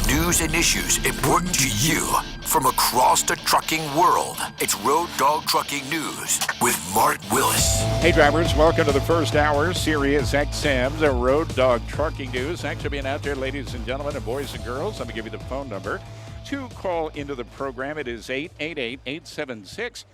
news and issues important to you from across the trucking world. It's Road Dog Trucking News with Mark Willis. Hey drivers, welcome to the first hour, SiriusXM's Road Dog Trucking News. Thanks for being out there, ladies and gentlemen, and boys and girls. Let me give you the phone number to call into the program. It is 888-876-2336,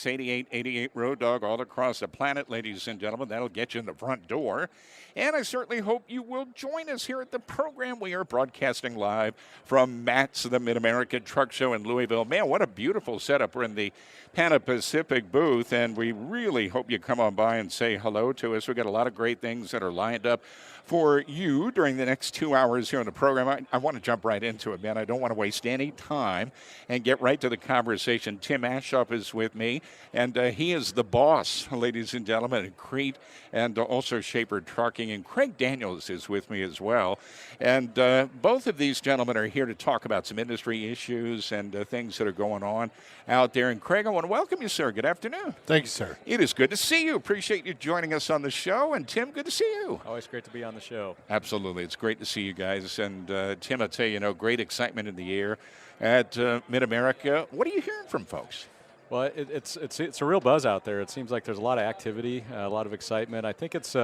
8888 Road Dog all across the planet, ladies and gentlemen. That'll get you in the front door. And I certainly hope you will join us here at the program. We are broadcasting live from Matt's, the Mid-America Truck Show in Louisville. Man, what a beautiful setup. We're in the Pana-Pacific booth, and we really hope you come on by and say hello to us. We've got a lot of great things that are lined up for you during the next 2 hours here on the program. I want to jump right into it, man. I don't want to waste any time and get right to the conversation. Tim Aschoff is with me, and he is the boss, ladies and gentlemen, at Crete and also Shaper Trucking. And Craig Daniels is with me as well. And both of these gentlemen are here to talk about some industry issues and things that are going on out there. And Craig, I want to welcome you, sir. Good afternoon. Thank you, sir. It is good to see you. Appreciate you joining us on the show. And Tim, good to see you. Always great to be on the show. Absolutely. It's great to see you guys. And Tim, I'll tell you, great excitement in the air at Mid-America. What are you hearing from folks? Well, it's a real buzz out there. It seems like there's a lot of activity, a lot of excitement. I think it's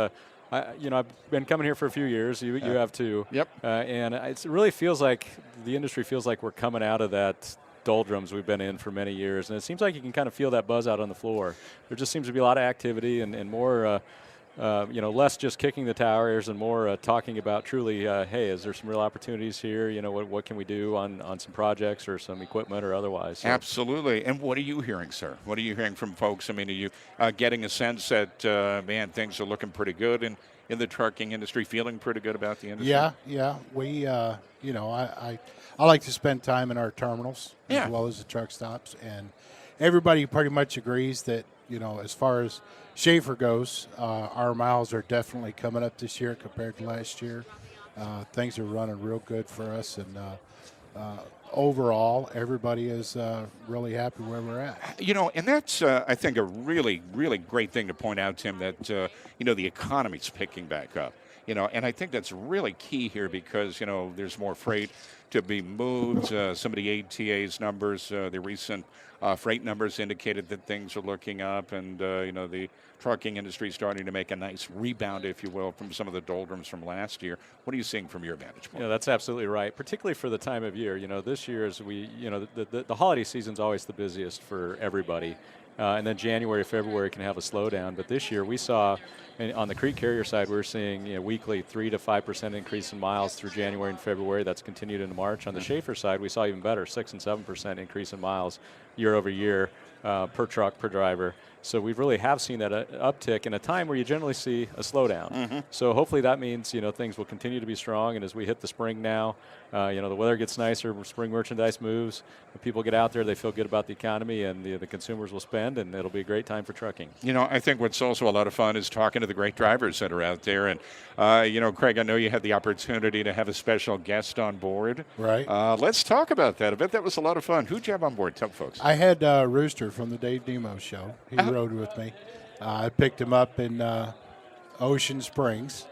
I've been coming here for a few years. You have too. Yep. And it really feels like the industry feels like we're coming out of that doldrums we've been in for many years. And it seems like you can kind of feel that buzz out on the floor. There just seems to be a lot of activity and more, less just kicking the tires and more talking about truly, hey, is there some real opportunities here? What can we do on some projects or some equipment or otherwise? So. Absolutely. And what are you hearing, sir? What are you hearing from folks? I mean, are you getting a sense that, man, things are looking pretty good in the trucking industry, feeling pretty good about the industry? Yeah. We, I like to spend time in our terminals as well as the truck stops. And everybody pretty much agrees that, as far as Schaefer goes, our miles are definitely coming up this year compared to last year. Things are running real good for us, and overall, everybody is really happy where we're at. And that's, I think, a really, really great thing to point out, Tim, that, the economy's picking back up. And I think that's really key here because, there's more freight to be moved. Some of the ATA's numbers, the recent freight numbers indicated that things are looking up, and, the trucking industry is starting to make a nice rebound, if you will, from some of the doldrums from last year. What are you seeing from your vantage point? Yeah, that's absolutely right, particularly for the time of year. This year, as the holiday season's always the busiest for everybody. And then January, February can have a slowdown. But this year we saw, on the Crete Carrier side, we're seeing weekly 3 to 5% increase in miles through January and February. That's continued into March. On the Schaefer side, we saw even better, 6 and 7% increase in miles year over year per truck, per driver. So we really have seen that uptick in a time where you generally see a slowdown. Mm-hmm. So hopefully that means, things will continue to be strong. And as we hit the spring now, the weather gets nicer, spring merchandise moves, people get out there, they feel good about the economy, and the consumers will spend, and it'll be a great time for trucking. I think what's also a lot of fun is talking to the great drivers that are out there. And, Craig, I know you had the opportunity to have a special guest on board. Right. Let's talk about that. I bet that was a lot of fun. Who'd you have on board? Tell folks. I had Rooster from the Dave Demo show. He rode with me. I picked him up in Ocean Springs,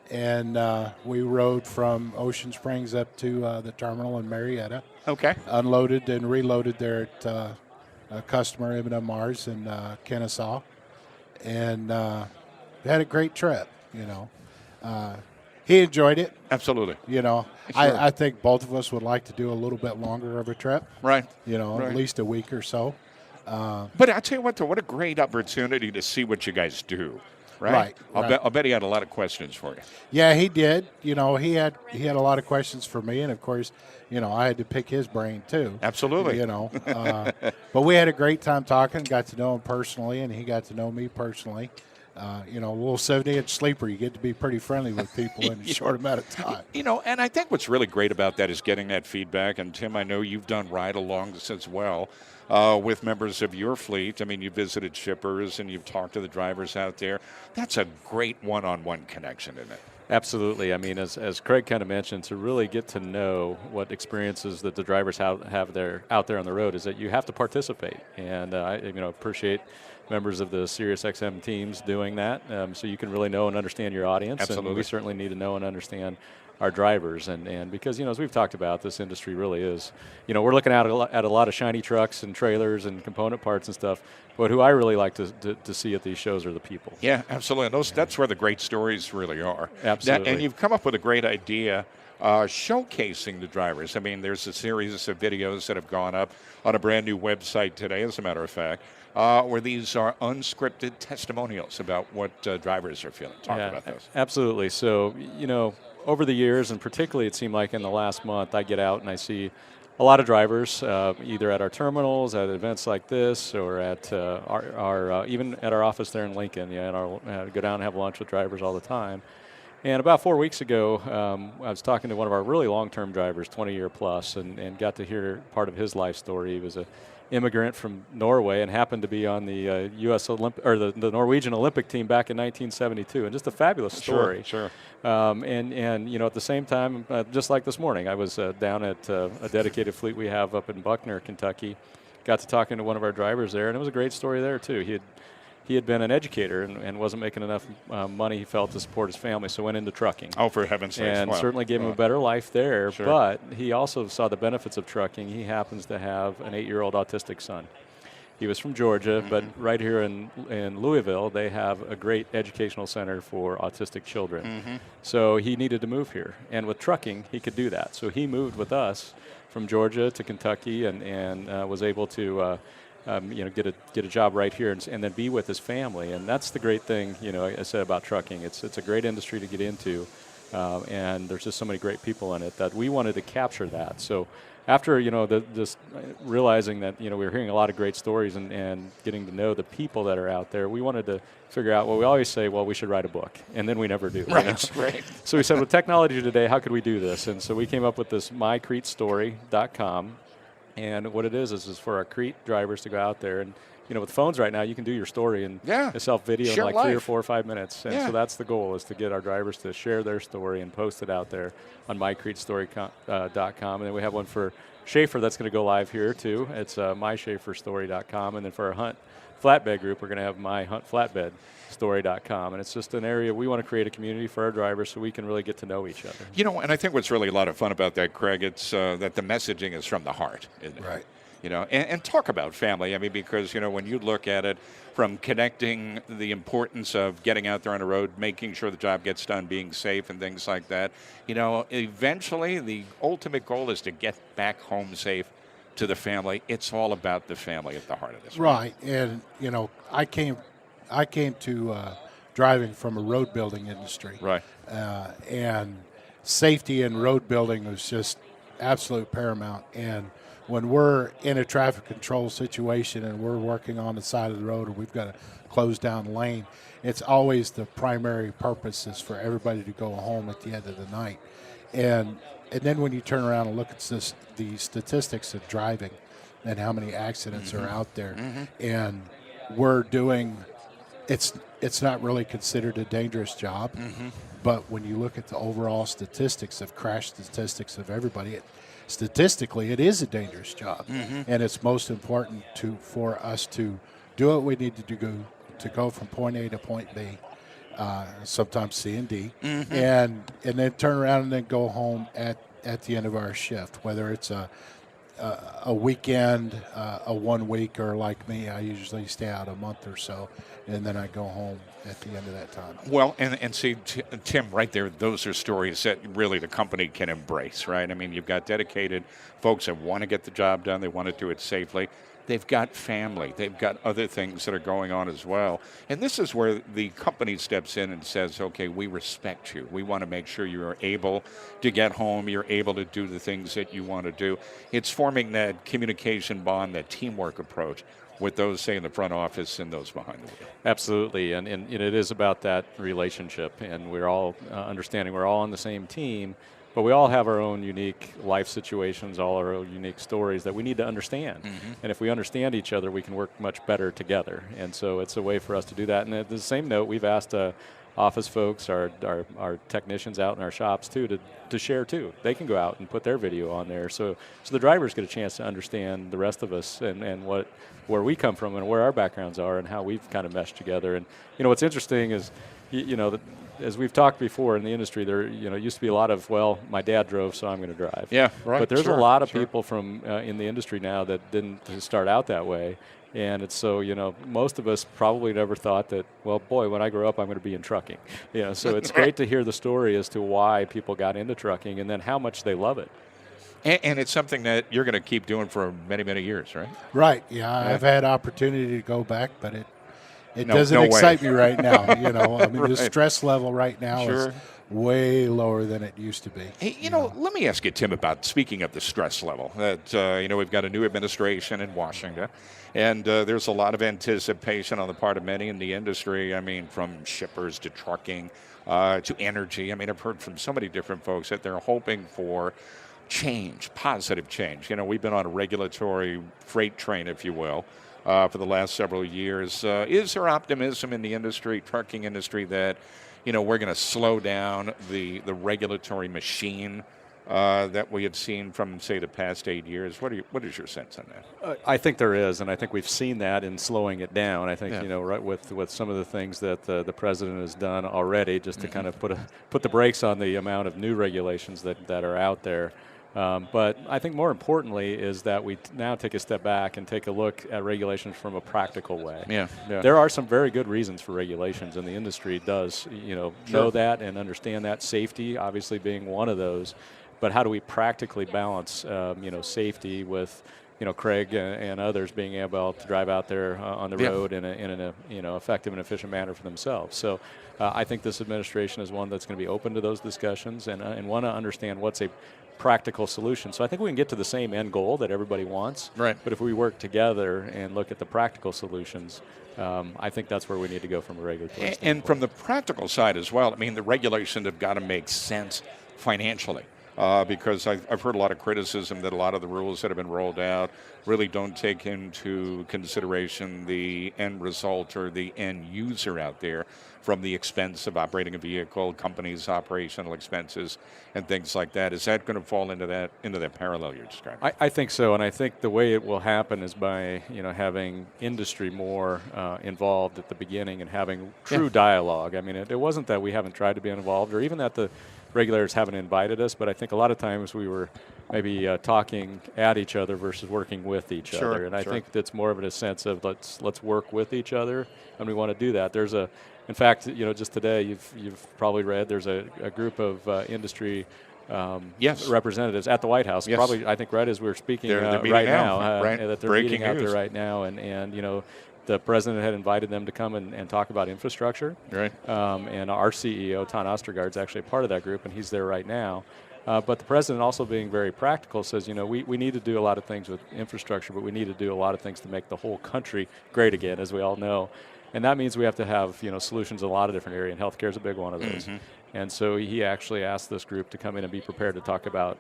and we rode from Ocean Springs up to the terminal in Marietta. Okay. Unloaded and reloaded there at a customer, M&M's in Kennesaw, and had a great trip, He enjoyed it. Absolutely. Sure. I think both of us would like to do a little bit longer of a trip. Right. Right. At least a week or so. But I'll tell you what, though, what a great opportunity to see what you guys do. Right. I'll bet he had a lot of questions for you. Yeah, he did. He had a lot of questions for me, and of course, I had to pick his brain too. Absolutely. But we had a great time talking. Got to know him personally, and he got to know me personally. A little 70-inch sleeper, you get to be pretty friendly with people in a short amount of time. And I think what's really great about that is getting that feedback. And Tim, I know you've done ride-alongs as well with members of your fleet. I mean, you visited shippers and you've talked to the drivers out there. That's a great one-on-one connection, isn't it? Absolutely. I mean, as Craig kind of mentioned, to really get to know what experiences that the drivers have out there on the road is that you have to participate. And I appreciate members of the SiriusXM teams doing that, so you can really know and understand your audience. Absolutely. And we certainly need to know and understand our drivers. And because, as we've talked about, this industry really is, we're looking at a lot of shiny trucks and trailers and component parts and stuff, but who I really like to see at these shows are the people. Yeah, absolutely. And that's where the great stories really are. Absolutely. And you've come up with a great idea showcasing the drivers. I mean, there's a series of videos that have gone up on a brand new website today, as a matter of fact, where these are unscripted testimonials about what drivers are feeling. Talk about this. Absolutely. So, over the years, and particularly it seemed like in the last month, I get out and I see a lot of drivers, either at our terminals, at events like this, or at our even at our office there in Lincoln. Go down and have lunch with drivers all the time. And about 4 weeks ago, I was talking to one of our really long-term drivers, 20-year plus, and got to hear part of his life story. He was an immigrant from Norway and happened to be on the U.S. the Norwegian Olympic team back in 1972, and just a fabulous story. Sure. And at the same time, just like this morning, I was down at a dedicated fleet we have up in Buckner, Kentucky. Got to talking to one of our drivers there, and it was a great story there too. He had been an educator and wasn't making enough money, he felt, to support his family, so went into trucking. Oh, for heaven's sake. And certainly gave him a better life there, Sure. but he also saw the benefits of trucking. He happens to have an 8-year-old autistic son. He was from Georgia, but right here in Louisville, they have a great educational center for autistic children. So he needed to move here. And with trucking, he could do that. So he moved with us from Georgia to Kentucky and was able to get a job right here and then be with his family. And that's the great thing, I said about trucking. It's a great industry to get into, and there's just so many great people in it that we wanted to capture that. So after, just realizing that, we were hearing a lot of great stories and getting to know the people that are out there, we wanted to figure out, we always say, we should write a book, and then we never do. Right. So we said, with technology today, how could we do this? And so we came up with this mycretesstory.com. And what it is for our Crete drivers to go out there. And, with phones right now, you can do your story and self-video in like 3 or 4 or 5 minutes. And so that's the goal, is to get our drivers to share their story and post it out there on mycretesstory.com. And then we have one for Schaefer that's going to go live here, too. It's myschaeferstory.com. And then for our Hunt Flatbed group, we're going to have myhuntflatbedstory.com. And it's just an area we want to create a community for our drivers so we can really get to know each other. And I think what's really a lot of fun about that, Craig, it's that the messaging is from the heart, isn't it? Right. And talk about family. I mean, because, when you look at it from connecting the importance of getting out there on the road, making sure the job gets done, being safe and things like that, eventually the ultimate goal is to get back home safe to the family. It's all about the family at the heart of this. Right. And, I came to driving from a road building industry. Right. And safety in road building was just absolute paramount. And when we're in a traffic control situation and we're working on the side of the road or we've got to close down the lane, it's always the primary purpose is for everybody to go home at the end of the night. And then when you turn around and look at the statistics of driving and how many accidents are out there, and we're doing, it's not really considered a dangerous job, but when you look at the overall statistics of crash statistics of everybody, statistically, it is a dangerous job, and it's most important for us to do what we need to do to go from point A to point B, sometimes C and D, and then turn around and then go home at the end of our shift, whether it's a weekend, a 1 week, or like me, I usually stay out a month or so, and then I go home at the end of that time. Well, and see, Tim, right there, those are stories that really the company can embrace, right? I mean, you've got dedicated folks that want to get the job done. They want to do it safely. They've got family. They've got other things that are going on as well. And this is where the company steps in and says, okay, we respect you. We want to make sure you're able to get home. You're able to do the things that you want to do. It's forming that communication bond, that teamwork approach with those, say, in the front office and those behind the wheel. Absolutely. And it is about that relationship. And we're all understanding we're all on the same team. But we all have our own unique life situations, all our own unique stories that we need to understand. And if we understand each other, we can work much better together. And so it's a way for us to do that. And at the same note, we've asked office folks, our technicians out in our shops too, to share too. They can go out and put their video on there. So the drivers get a chance to understand the rest of us and where we come from and where our backgrounds are and how we've kind of meshed together. And what's interesting is, as we've talked before in the industry, there used to be a lot of, well, my dad drove, so I'm going to drive. Yeah, right. But there's a lot of people from in the industry now that didn't start out that way. And it's so, most of us probably never thought that, well, boy, when I grow up, I'm going to be in trucking. So it's great to hear the story as to why people got into trucking and then how much they love it. And it's something that you're going to keep doing for many, many years, right? Right. Yeah, I've had opportunity to go back, but it doesn't excite me right now. The stress level right now is way lower than it used to be. Hey, let me ask you, Tim, about speaking of the stress level. That we've got a new administration in Washington, and there's a lot of anticipation on the part of many in the industry. I mean, from shippers to trucking to energy. I mean, I've heard from so many different folks that they're hoping for change, positive change. We've been on a regulatory freight train, if you will, for the last several years. Is there optimism in the industry, trucking industry, that we're going to slow down the regulatory machine that we have seen from, say, the past 8 years? What is your sense on that? I think there is, and I think we've seen that in slowing it down. I think right with some of the things that the president has done already, just to kind of put the brakes on the amount of new regulations that are out there. But I think more importantly is that we now take a step back and take a look at regulations from a practical way. Yeah. There are some very good reasons for regulations, and the industry does, know that and understand that. Safety, obviously, being one of those. But how do we practically balance, safety with, Craig and others being able to drive out there on the road in an effective and efficient manner for themselves. So I think this administration is one that's going to be open to those discussions and want to understand what's a practical solution. So I think we can get to the same end goal that everybody wants. Right. But if we work together and look at the practical solutions, I think that's where we need to go from a regulatory standpoint. And from the practical side as well, I mean, the regulations have got to make sense financially. Because I've heard a lot of criticism that a lot of the rules that have been rolled out really don't take into consideration the end result or the end user out there, from the expense of operating a vehicle, companies' operational expenses, and things like that. Is that going to fall into that parallel you're describing? I think so, and I think the way it will happen is by having industry more involved at the beginning and having true dialogue. I mean, it wasn't that we haven't tried to be involved, or even that the regulators haven't invited us, but I think a lot of times we were maybe talking at each other versus working with each other, and I think that's more of a sense of let's work with each other, and we want to do that. In fact, just today you've probably read there's a group of industry representatives at the White House. Yes. Probably, I think, right as we're speaking they're right now, right. That they're Breaking meeting out news. there right now, and the president had invited them to come and talk about infrastructure. Right. And our CEO, Ton Ostergaard, is actually a part of that group, and he's there right now. But the president, also being very practical, says, we need to do a lot of things with infrastructure, but we need to do a lot of things to make the whole country great again, as we all know. And that means we have to have, solutions in a lot of different areas, and healthcare is a big one of those. Mm-hmm. And so he actually asked this group to come in and be prepared to talk about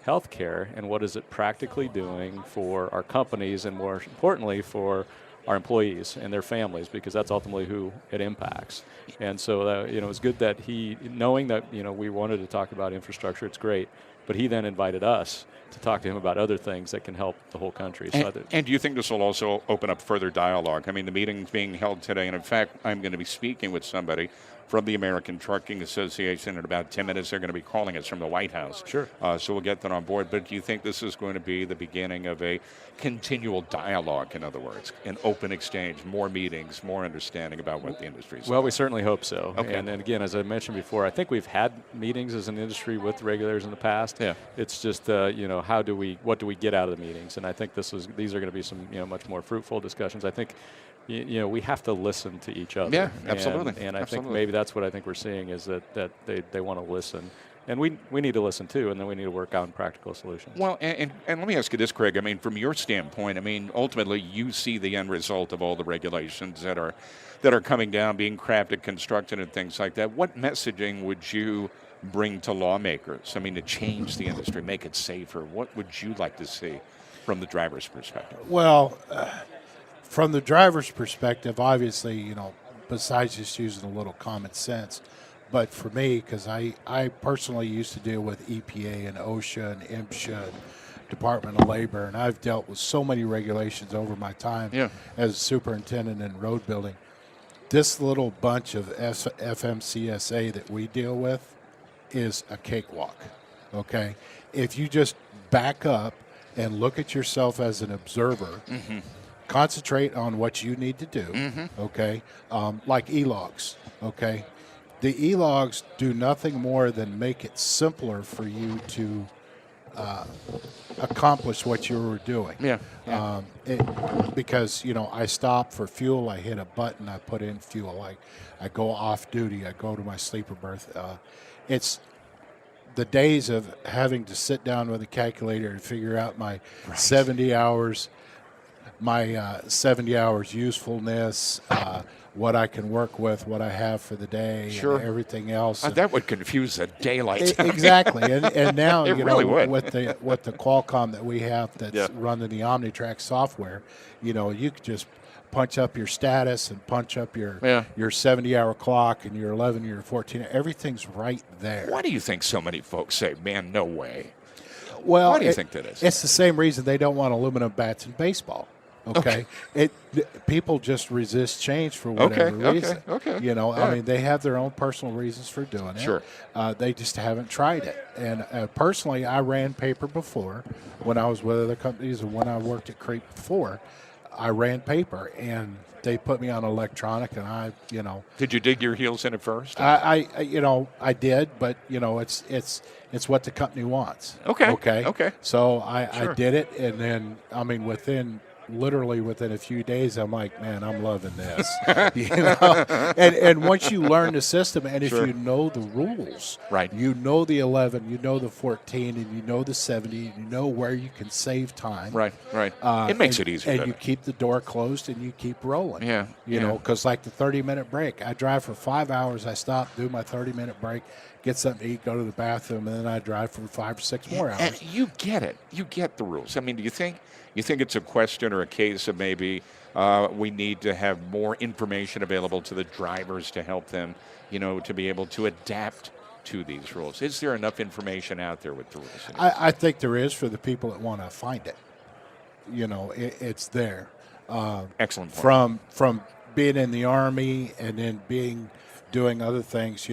healthcare and what is it practically doing for our companies and, more importantly, for our employees and their families, because that's ultimately who it impacts. And so, it was good that he, knowing that, we wanted to talk about infrastructure, it's great, but he then invited us to talk to him about other things that can help the whole country. And do you think this will also open up further dialogue? I mean, the meeting's being held today, and in fact, I'm going to be speaking with somebody from the American Trucking Association in about 10 minutes. They're going to be calling us from the White House. Sure. So we'll get that on board. But do you think this is going to be the beginning of a continual dialogue, in other words, an open exchange, more meetings, more understanding about what the industry is? Well, we certainly hope so. Okay. And again, as I mentioned before, I think we've had meetings as an industry with regulators in the past. Yeah. It's just, what do we get out of the meetings? And I think these are going to be some, much more fruitful discussions. I think, we have to listen to each other. Yeah, absolutely. And I think maybe that's what I think we're seeing is that they want to listen. And we need to listen too, and then we need to work on practical solutions. Well, and let me ask you this, Craig. I mean, from your standpoint, I mean, ultimately you see the end result of all the regulations that are coming down, being crafted, constructed, and things like that. What messaging would you bring to lawmakers? I mean, to change the industry, make it safer. What would you like to see from the driver's perspective? Well, from the driver's perspective, obviously, besides just using a little common sense, but for me, because I personally used to deal with EPA and OSHA and MSHA and Department of Labor, and I've dealt with so many regulations over my time as superintendent in road building. this little bunch of FMCSA that we deal with is a cakewalk, okay? If you just back up and look at yourself as an observer, concentrate on what you need to do, okay? Like e-logs, okay? The e-logs do nothing more than make it simpler for you to accomplish what you were doing. Because, I stop for fuel, I hit a button, I put in fuel, I go off duty, I go to my sleeper berth. It's the days of having to sit down with a calculator and figure out my 70 hours, my 70 hours usefulness, what I can work with, what I have for the day, and everything else. That would confuse the daylight. Exactly, and now really would. with the Qualcomm that we have that's running the OmniTrack software, you could just punch up your status and punch up your 70-hour clock and your 11, your 14. Everything's right there. Why do you think so many folks say, "Man, no way"? Well, why do you think that is? It's the same reason they don't want aluminum bats in baseball. Okay. People just resist change for whatever reason. I mean, they have their own personal reasons for doing it. Sure. They just haven't tried it. And personally, I ran paper before when I was with other companies, and when I worked at Crete before, I ran paper, and they put me on electronic, and I. Did you dig your heels in at first? I did, but it's what the company wants. Okay. So I did it, and then literally within a few days, I'm like, man, I'm loving this. And once you learn the system, and if you know the rules, you know the 11, you know the 14, and you know the 70, you know where you can save time. Right. It makes it easier. And you keep the door closed, and you keep rolling. Because like the 30-minute break, I drive for 5 hours, I stop, do my 30-minute break, get something to eat, go to the bathroom, and then I drive for 5 or 6 more hours. And you get it. You get the rules. I mean, do you think it's a question or a case of maybe we need to have more information available to the drivers to help them, to be able to adapt to these rules? Is there enough information out there with the rules? I think there is for the people that want to find it. It's there. Excellent point. From being in the Army and then doing other things,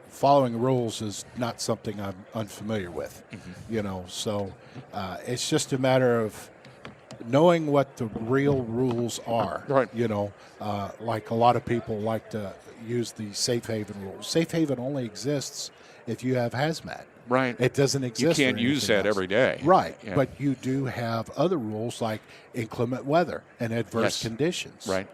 following rules is not something I'm unfamiliar with. So it's just a matter of knowing what the real rules are. Right. Like a lot of people like to use the safe haven rules. Safe haven only exists if you have hazmat. Right. It doesn't exist. You can't use that every day. Right. Yeah. But you do have other rules like inclement weather and adverse conditions. Right.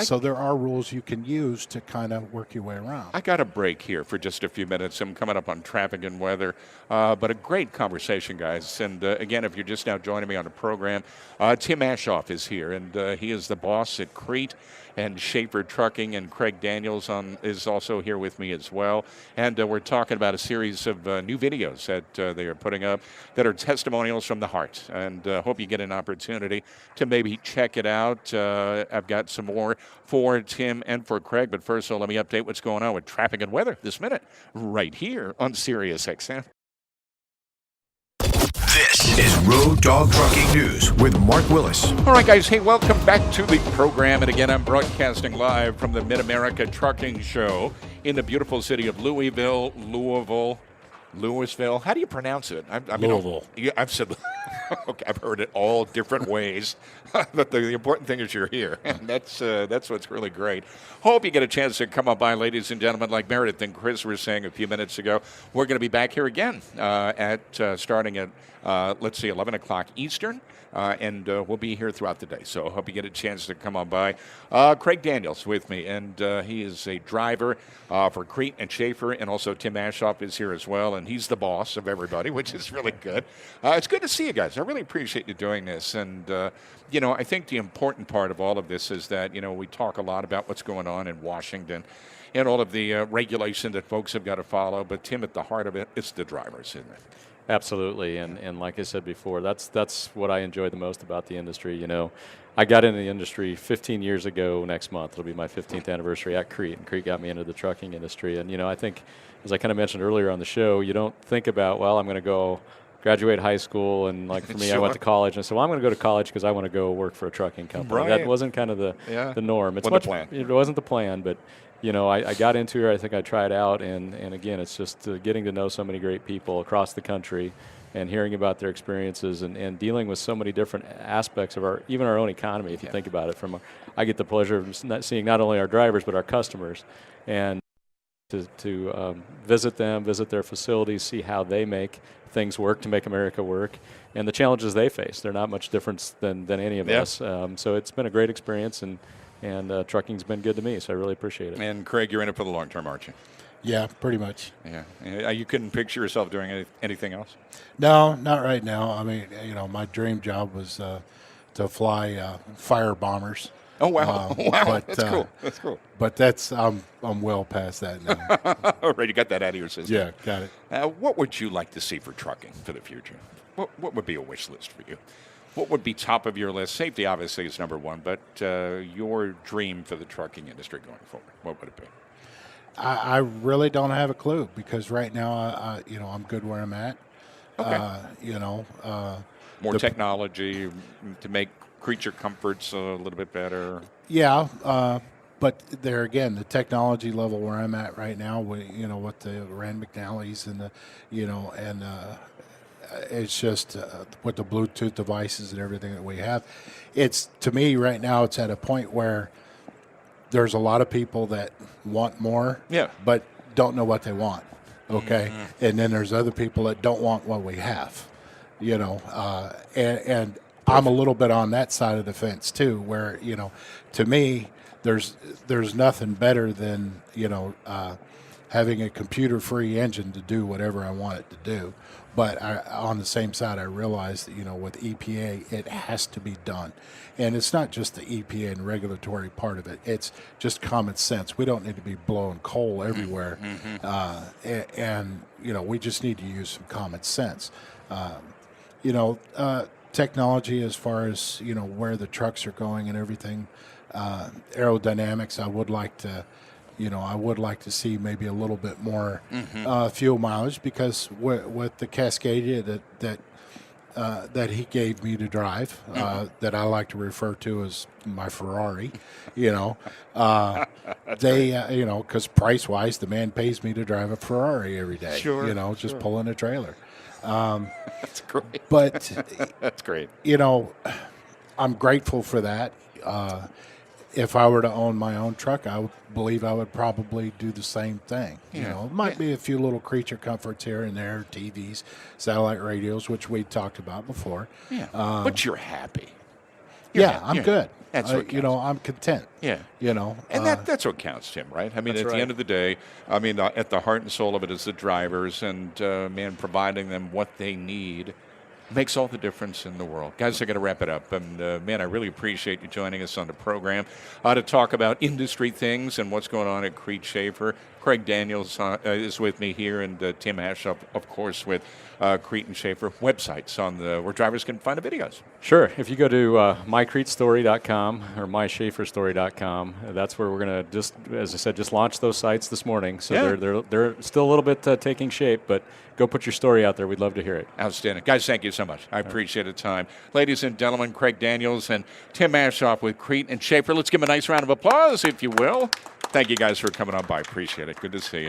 So there are rules you can use to kind of work your way around. I got a break here for just a few minutes. I'm coming up on traffic and weather, but a great conversation, guys. And again, if you're just now joining me on the program, Tim Aschoff is here, and he is the boss at Crete and Schaefer Trucking, and Craig Daniels is also here with me as well. And we're talking about a series of new videos that they are putting up that are testimonials from the heart. And hope you get an opportunity to maybe check it out. I've got some more for Tim and for Craig. But first, let me update what's going on with traffic and weather this minute right here on SiriusXM. This is Road Dog Trucking News with Mark Willis. All right, guys. Hey, welcome back to the program. And again, I'm broadcasting live from the Mid-America Trucking Show in the beautiful city of Louisville. How do you pronounce it? Louisville. I've said, okay, I've heard it all different ways. But the important thing is you're here, and that's what's really great. Hope you get a chance to come up by, ladies and gentlemen. Like Meredith and Chris were saying a few minutes ago, we're going to be back here again starting at 11 o'clock Eastern. And we'll be here throughout the day. So I hope you get a chance to come on by. Craig Daniels with me, and he is a driver for Crete and Schaefer, and also Tim Aschoff is here as well, and he's the boss of everybody, which is really good. It's good to see you guys. I really appreciate you doing this. And, I think the important part of all of this is that, we talk a lot about what's going on in Washington and all of the regulation that folks have got to follow. But, Tim, at the heart of it, it's the drivers, isn't it? Absolutely, and like I said before, that's what I enjoy the most about the industry. I got into the industry 15 years ago next month. It'll be my 15th anniversary at Crete, and Crete got me into the trucking industry. And, I think, as I kind of mentioned earlier on the show, you don't think about, well, I'm going to go graduate high school, and like for me, I went to college, and I said, well, I'm going to go to college because I want to go work for a trucking company. Right. That wasn't kind of the norm. It wasn't the plan, but I got into it. I think I tried out, and again, it's just getting to know so many great people across the country and hearing about their experiences and dealing with so many different aspects of even our own economy, if you think about it. I get the pleasure of seeing not only our drivers, but our customers, and to visit them, visit their facilities, see how they make things work to make America work, and the challenges they face. They're not much different than any of us. So it's been a great experience, and trucking's been good to me, so I really appreciate it. And Craig, you're in it for the long term, aren't you? Yeah, pretty much. Yeah. You couldn't picture yourself doing anything else? No, not right now. I mean, my dream job was to fly fire bombers. Oh, wow. Wow. But, that's cool. That's cool. But I'm well past that now. All right, you got that out of your system. Yeah, got it. What would you like to see for trucking for the future? What would be a wish list for you? What would be top of your list? Safety, obviously, is number one, but your dream for the trucking industry going forward, what would it be? I really don't have a clue because right now, I'm good where I'm at. Okay. More technology to make creature comforts a little bit better. Yeah, but there again, the technology level where I'm at right now, with the Rand McNally's and it's just with the Bluetooth devices and everything that we have. To me right now, it's at a point where there's a lot of people that want more, but don't know what they want. Okay, and then there's other people that don't want what we have. And I'm a little bit on that side of the fence too, where to me, there's nothing better than having a computer-free engine to do whatever I want it to do. But on the same side, I realize that with EPA, it has to be done, and it's not just the EPA and regulatory part of it. It's just common sense. We don't need to be blowing coal everywhere, and we just need to use some common sense. Technology as far as where the trucks are going and everything, aerodynamics. I would like to see maybe a little bit more fuel mileage because with the Cascadia that he gave me to drive, that I like to refer to as my Ferrari, because price wise, the man pays me to drive a Ferrari every day. Sure, just pulling a trailer. That's great. But that's great. I'm grateful for that. If I were to own my own truck, I would believe I would probably do the same thing. It might be a few little creature comforts here and there, TVs, satellite radios, which we talked about before. Yeah, but you're happy. I'm good. That's what counts. I'm content. Yeah. And that's what counts, Tim, right? I mean, at the end of the day, at the heart and soul of it is the drivers and, providing them what they need makes all the difference in the world. Guys, I got to wrap it up. And, I really appreciate you joining us on the program to talk about industry things and what's going on at Crete Schaefer. Craig Daniels is with me here, and Tim Aschoff, of course, with Crete and Schaefer websites where drivers can find the videos. Sure. If you go to mycretestory.com or myschaeferstory.com, that's where we're going to just launch those sites this morning. So they're still a little bit taking shape, but go put your story out there. We'd love to hear it. Outstanding. Guys, thank you so much. I appreciate the time. Ladies and gentlemen, Craig Daniels and Tim Aschoff with Crete and Schaefer. Let's give them a nice round of applause, if you will. Thank you guys for coming on by. Appreciate it. Good to see you.